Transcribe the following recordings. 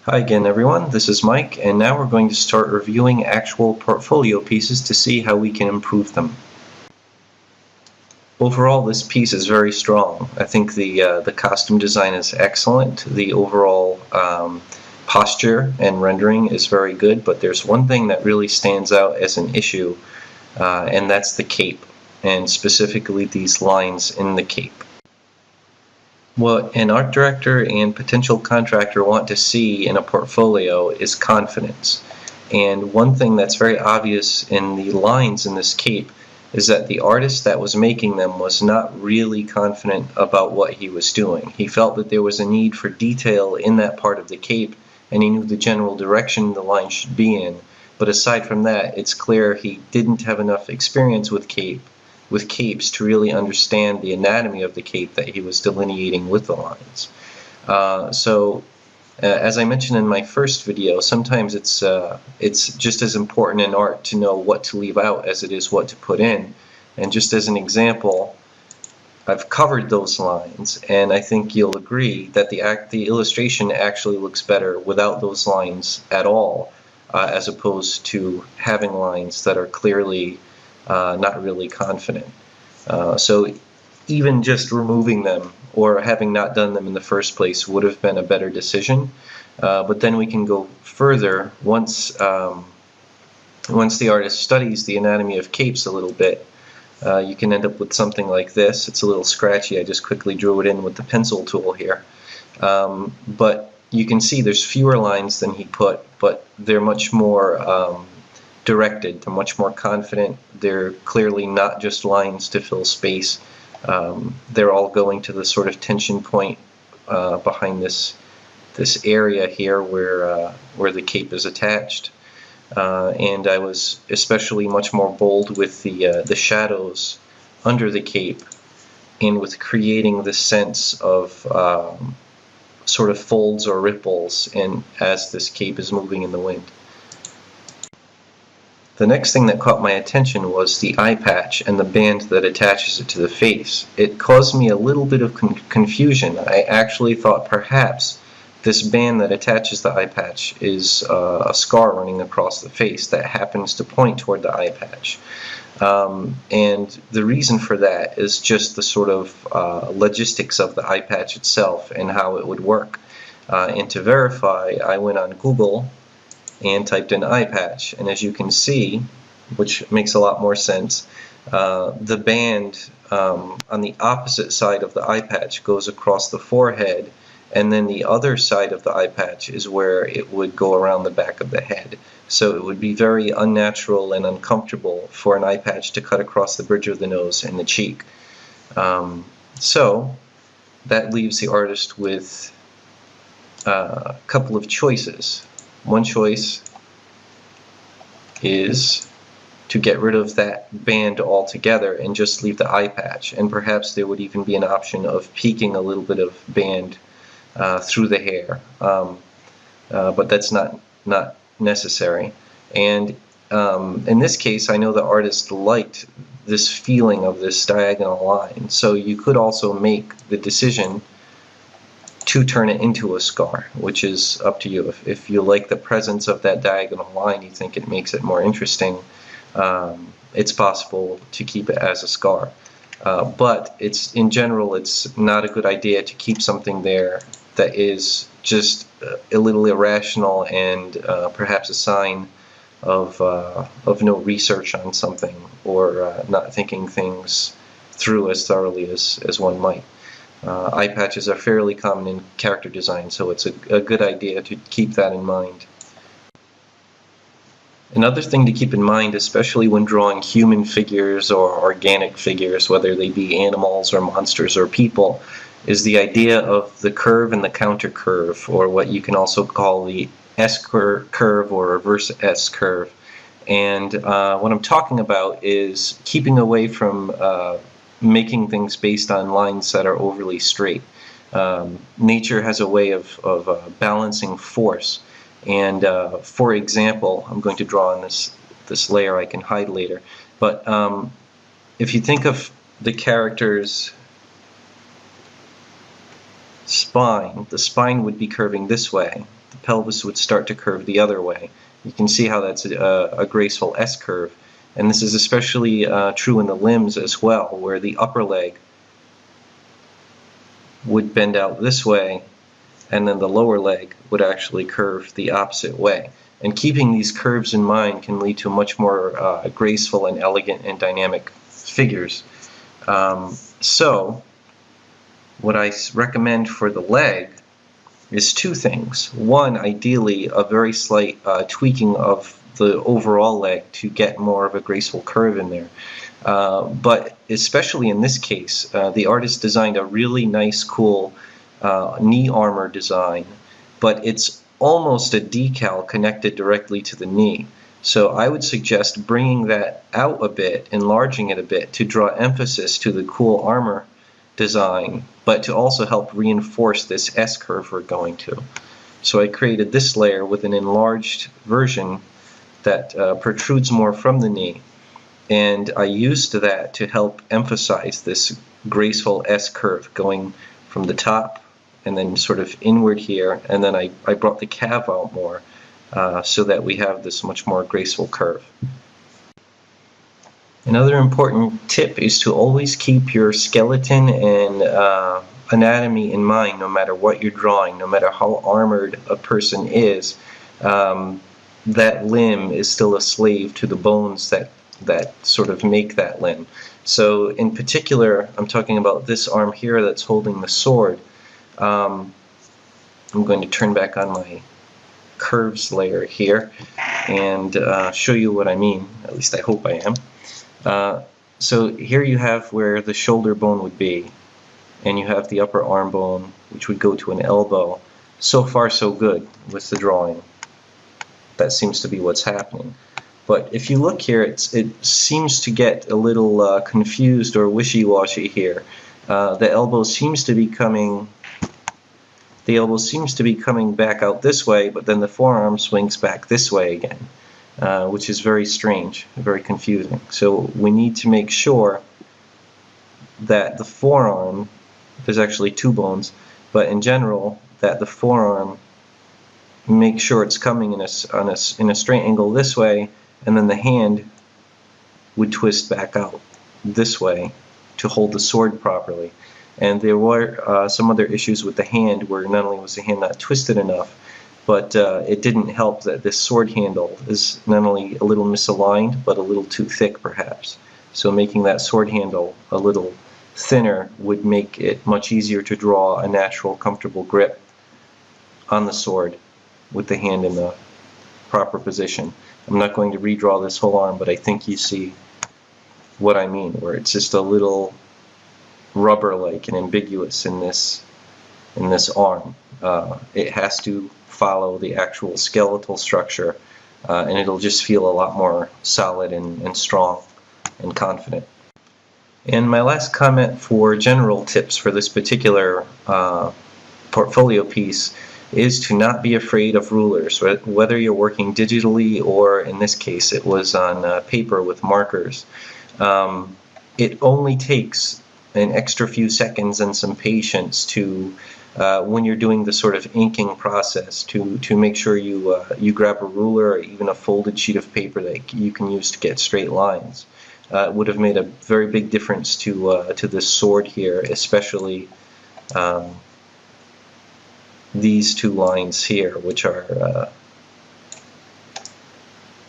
Hi again everyone, this is Mike, and now we're going to start reviewing actual portfolio pieces to see how we can improve them. Overall, this piece is very strong. I think the costume design is excellent. The overall posture and rendering is very good, but there's one thing that really stands out as an issue, and that's the cape, and specifically these lines in the cape. What an art director and potential contractor want to see in a portfolio is confidence. And one thing that's very obvious in the lines in this cape is that the artist that was making them was not really confident about what he was doing. He felt that there was a need for detail in that part of the cape, and he knew the general direction the line should be in. But aside from that, it's clear he didn't have enough experience with capes to really understand the anatomy of the cape that he was delineating with the lines. As I mentioned in my first video, sometimes it's just as important in art to know what to leave out as it is what to put in. And just as an example, I've covered those lines, and I think you'll agree that the illustration actually looks better without those lines at all, as opposed to having lines that are clearly not really confident. So even just removing them or having not done them in the first place would have been a better decision. But then we can go further once the artist studies the anatomy of capes a little bit. You can end up with something like this. It's a little scratchy. I just quickly drew it in with the pencil tool here. But you can see there's fewer lines than he put, but they're much more directed. They're much more confident. They're clearly not just lines to fill space. They're all going to the sort of tension point behind this area here where the cape is attached. And I was especially much more bold with the shadows under the cape and with creating the sense of sort of folds or ripples as this cape is moving in the wind. The next thing that caught my attention was the eye patch and the band that attaches it to the face. It caused me a little bit of confusion. I actually thought perhaps this band that attaches the eye patch is a scar running across the face that happens to point toward the eye patch. And the reason for that is just the sort of logistics of the eye patch itself and how it would work. And to verify, I went on Google and typed in eye patch, and as you can see, which makes a lot more sense, the band on the opposite side of the eye patch goes across the forehead, and then the other side of the eye patch is where it would go around the back of the head. So it would be very unnatural and uncomfortable for an eye patch to cut across the bridge of the nose and the cheek. So that leaves the artist with a couple of choices. One choice is to get rid of that band altogether and just leave the eye patch, and perhaps there would even be an option of peeking a little bit of band through the hair, but that's not necessary. And in this case, I know the artist liked this feeling of this diagonal line, so you could also make the decision to turn it into a scar, which is up to you. If you like the presence of that diagonal line, you think it makes it more interesting, it's possible to keep it as a scar. But in general, it's not a good idea to keep something there that is just a little irrational and perhaps a sign of no research on something, or not thinking things through as thoroughly as one might. Eye patches are fairly common in character design, so it's a good idea to keep that in mind. Another thing to keep in mind, especially when drawing human figures or organic figures, whether they be animals or monsters or people, is the idea of the curve and the counter curve, or what you can also call the S-curve or reverse S-curve. And what I'm talking about is keeping away from making things based on lines that are overly straight. Nature has a way of balancing force, and for example, I'm going to draw on this layer I can hide later, but if you think of the character's spine, the spine would be curving this way, pelvis would start to curve the other way. You can see how that's a graceful S-curve. And this is especially true in the limbs as well, where the upper leg would bend out this way, and then the lower leg would actually curve the opposite way. And keeping these curves in mind can lead to much more graceful and elegant and dynamic figures. So what I recommend for the leg is two things. One, ideally, a very slight tweaking of the overall leg to get more of a graceful curve in there. But especially in this case, the artist designed a really nice, cool knee armor design, but it's almost a decal connected directly to the knee. So I would suggest bringing that out a bit, enlarging it a bit, to draw emphasis to the cool armor design, but to also help reinforce this S-curve we're going to. So I created this layer with an enlarged version that protrudes more from the knee, and I used that to help emphasize this graceful S-curve going from the top and then sort of inward here, and then I brought the calf out more so that we have this much more graceful curve. Another important tip is to always keep your skeleton and anatomy in mind, no matter what you're drawing, no matter how armored a person is. That limb is still a slave to the bones that sort of make that limb. So in particular, I'm talking about this arm here that's holding the sword. I'm going to turn back on my curves layer here and show you what I mean. At least I hope I am. So here you have where the shoulder bone would be, and you have the upper arm bone, which would go to an elbow. So far so good with the drawing. That seems to be what's happening. But if you look here, it seems to get a little confused or wishy-washy here. The elbow seems to be coming back out this way, but then the forearm swings back this way again, which is very strange, very confusing. So we need to make sure that the forearm, there's actually two bones, but in general, that the forearm, make sure it's coming in a straight angle this way, and then the hand would twist back out this way to hold the sword properly. And there were some other issues with the hand, where not only was the hand not twisted enough, but it didn't help that this sword handle is not only a little misaligned, but a little too thick perhaps. So making that sword handle a little thinner would make it much easier to draw a natural, comfortable grip on the sword with the hand in the proper position. I'm not going to redraw this whole arm, but I think you see what I mean, where it's just a little rubber-like and ambiguous in this arm. It has to follow the actual skeletal structure, and it'll just feel a lot more solid and strong and confident. And my last comment for general tips for this particular portfolio piece is to not be afraid of rulers, whether you're working digitally or in this case it was on paper with markers. It only takes an extra few seconds and some patience to when you're doing the sort of inking process to make sure you grab a ruler or even a folded sheet of paper that you can use to get straight lines. It would have made a very big difference to this sword here, especially these two lines here, which are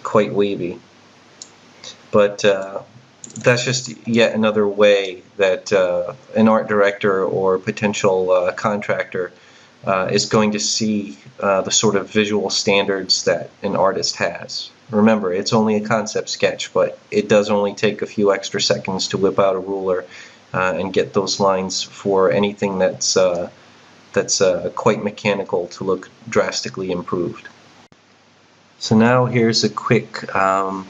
quite wavy. But that's just yet another way that an art director or potential contractor is going to see the sort of visual standards that an artist has. Remember, it's only a concept sketch, but it does only take a few extra seconds to whip out a ruler and get those lines for anything that's quite mechanical to look drastically improved. So now here's a quick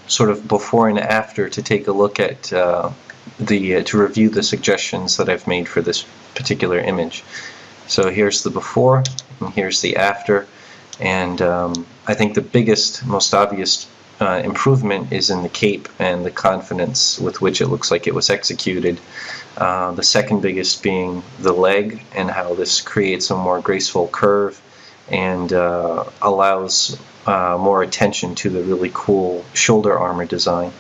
sort of before and after to take a look at to review the suggestions that I've made for this particular image. So here's the before and here's the after, and I think the biggest, most obvious improvement is in the cape and the confidence with which it looks like it was executed. The second biggest being the leg and how this creates a more graceful curve, and allows more attention to the really cool shoulder armor design.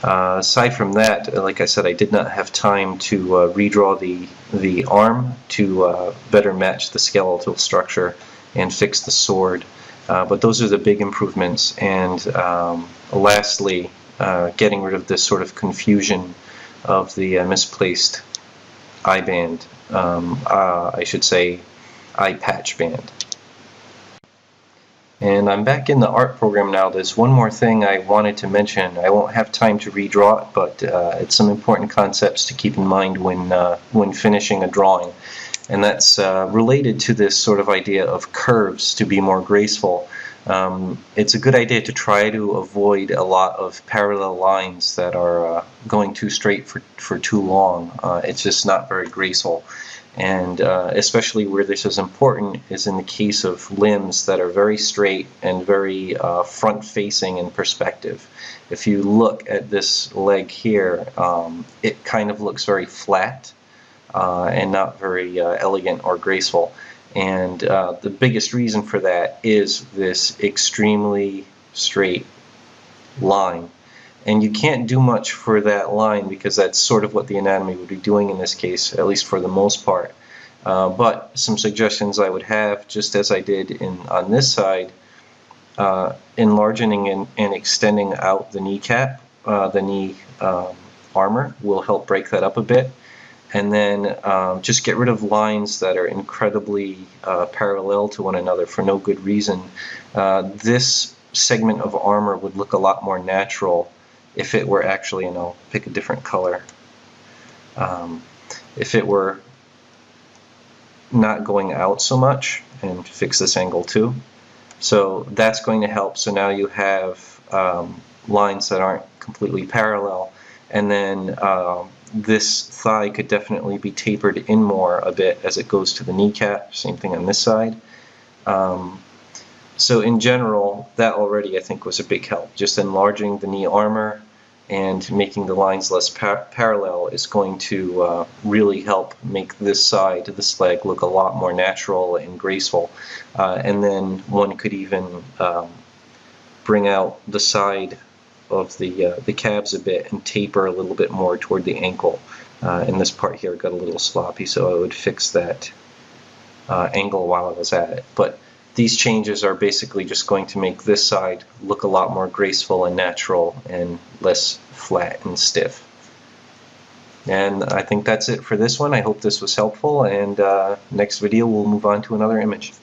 Aside from that, like I said, I did not have time to redraw the arm to better match the skeletal structure and fix the sword. But those are the big improvements. And lastly, getting rid of this sort of confusion of the misplaced eye band, I should say eye patch band. And I'm back in the art program now. There's one more thing I wanted to mention. I won't have time to redraw it, but it's some important concepts to keep in mind when finishing a drawing. And that's related to this sort of idea of curves to be more graceful. It's a good idea to try to avoid a lot of parallel lines that are going too straight for too long. It's just not very graceful. And especially where this is important is in the case of limbs that are very straight and very front-facing in perspective. If you look at this leg here, it kind of looks very flat and not very elegant or graceful. And the biggest reason for that is this extremely straight line. And you can't do much for that line because that's sort of what the anatomy would be doing in this case, at least for the most part. But some suggestions I would have, just as I did on this side, enlarging and extending out the kneecap, the knee armor will help break that up a bit. And then just get rid of lines that are incredibly parallel to one another for no good reason. This segment of armor would look a lot more natural if it were actually, and I'll pick a different color, if it were not going out so much, and fix this angle too. So that's going to help. So now you have lines that aren't completely parallel, and then this thigh could definitely be tapered in more a bit as it goes to the kneecap. Same thing on this side. So in general, that already I think was a big help. Just enlarging the knee armor and making the lines less parallel is going to really help make this side, this leg, look a lot more natural and graceful. And then one could even bring out the side of the calves a bit and taper a little bit more toward the ankle. And this part here got a little sloppy, so I would fix that angle while I was at it. But these changes are basically just going to make this side look a lot more graceful and natural and less flat and stiff. And I think that's it for this one. I hope this was helpful, and next video we'll move on to another image.